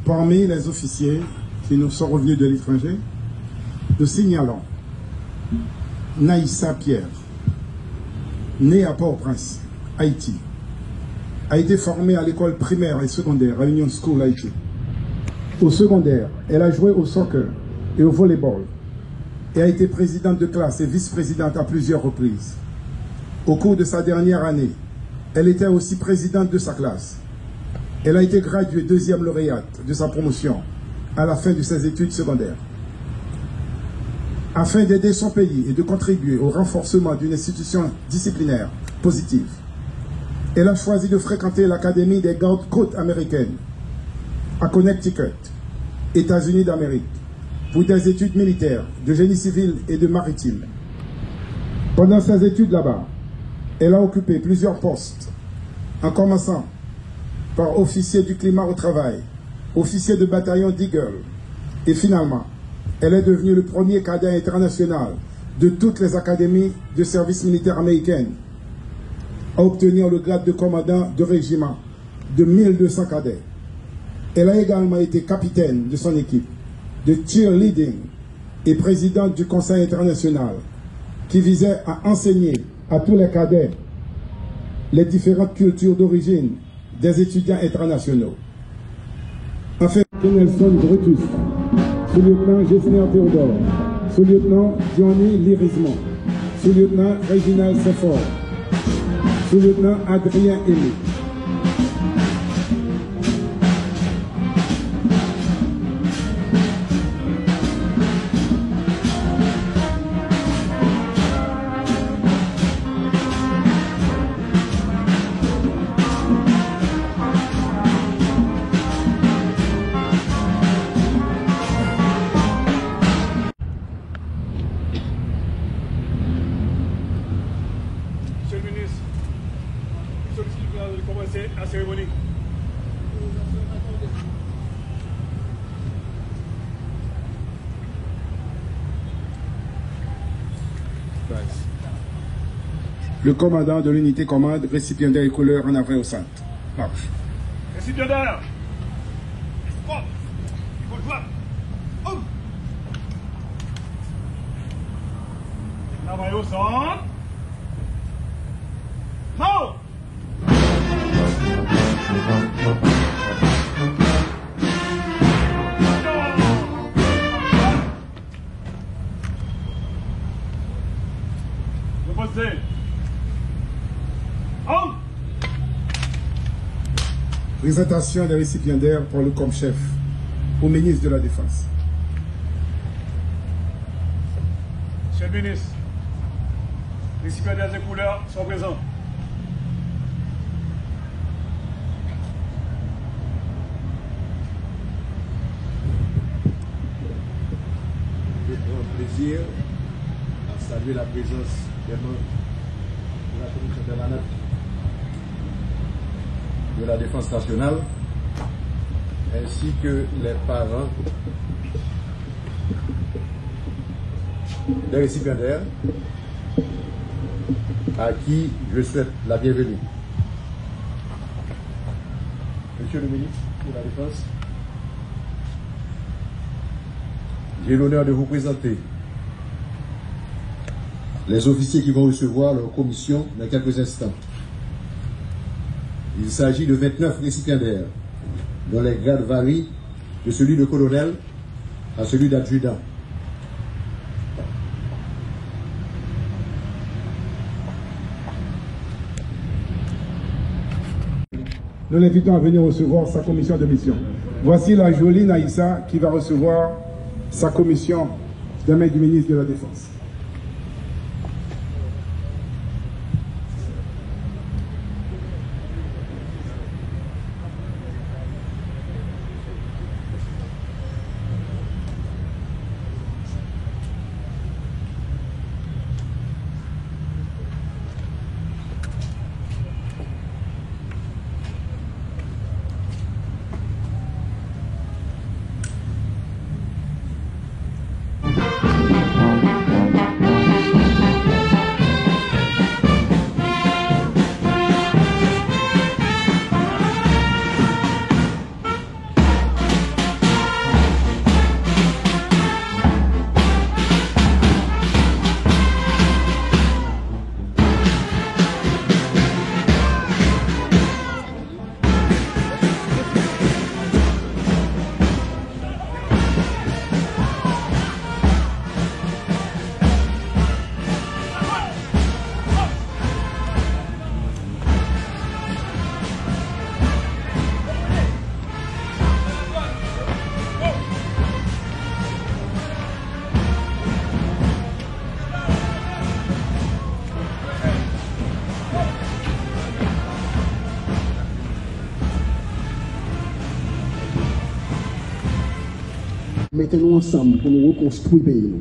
Parmi les officiers qui nous sont revenus de l'étranger, nous signalons Naïssa Pierre, née à Port-au-Prince, Haïti, a été formée à l'école primaire et secondaire à Union School Haïti. Au secondaire, elle a joué au soccer et au volleyball et a été présidente de classe et vice-présidente à plusieurs reprises. Au cours de sa dernière année, elle était aussi présidente de sa classe. Elle a été graduée deuxième lauréate de sa promotion à la fin de ses études secondaires. Afin d'aider son pays et de contribuer au renforcement d'une institution disciplinaire positive, elle a choisi de fréquenter l'Académie des gardes-côtes américaines à Connecticut, États-Unis d'Amérique, pour des études militaires, de génie civil et de maritime. Pendant ses études là-bas, elle a occupé plusieurs postes, en commençant par officier du climat au travail, officier de bataillon d'Eagle, et finalement, elle est devenue le premier cadet international de toutes les académies de service militaire américaines à obtenir le grade de commandant de régiment de 1200 cadets. Elle a également été capitaine de son équipe de cheerleading et présidente du Conseil international qui visait à enseigner à tous les cadets les différentes cultures d'origine des étudiants internationaux. Enfin, Nelson Brutus, sous-lieutenant Gessner Théodore, sous-lieutenant Johnny Lirismont, sous-lieutenant Réginald Seffort, sous-lieutenant Adrien Aimé. Monsieur le ministre, je sollicite de commencer la cérémonie. Le commandant de l'unité commande, récipiendaire et couleur en avant au centre. Marche. Récipiendaire. Stop. Il faut jouer. Oh. En avant au centre. Non. Reposez. Oh. Présentation des récipiendaires pour le comme-chef au ministre de la Défense. Monsieur le ministre, les récipiendaires des couleurs sont présents. Je prends plaisir à saluer la présence des membres de la commission permanente de la Défense nationale, ainsi que les parents des récipiendaires à qui je souhaite la bienvenue. Monsieur le ministre de la Défense, j'ai l'honneur de vous présenter les officiers qui vont recevoir leur commission dans quelques instants. Il s'agit de 29 récipiendaires, dont les grades varient de celui de colonel à celui d'adjudant. Nous l'invitons à venir recevoir sa commission de mission. Voici la jolie Naïssa qui va recevoir sa commission des mains du ministre de la Défense. Mettez-nous ensemble pour nous reconstruire le pays.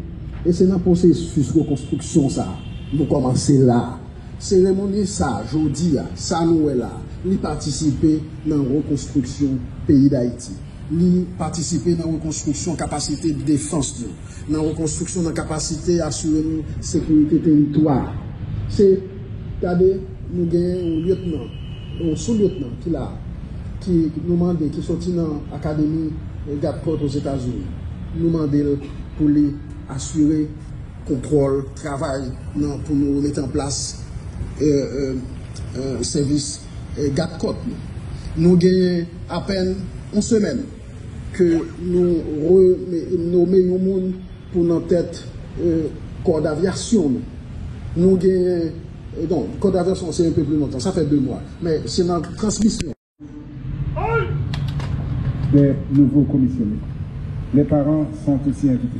Et c'est dans le processus de reconstruction ça. Nous commençons là. Cérémonie ça, jeudi, ça nous est là. Nous participer dans la reconstruction du pays d'Haïti. Nous participer dans la reconstruction de la capacité de défense. Dans la reconstruction de la capacité d'assurer la sécurité territoire. C'est, regardez, nous avons un lieutenant, un sous-lieutenant qui nous demande, qui sorti dans l'académie Gatcott aux États-Unis. Nous demandons pour lui assurer contrôle, travail, pour nous mettre en place service Gatcott. Nous avons à peine une semaine que nous nommons un monde pour notre tête corps d'aviation. Nous avons donc, corps d'aviation c'est un peu plus longtemps, ça fait 2 mois, mais c'est notre transmission. Des nouveaux commissionnaires. Les parents sont aussi invités.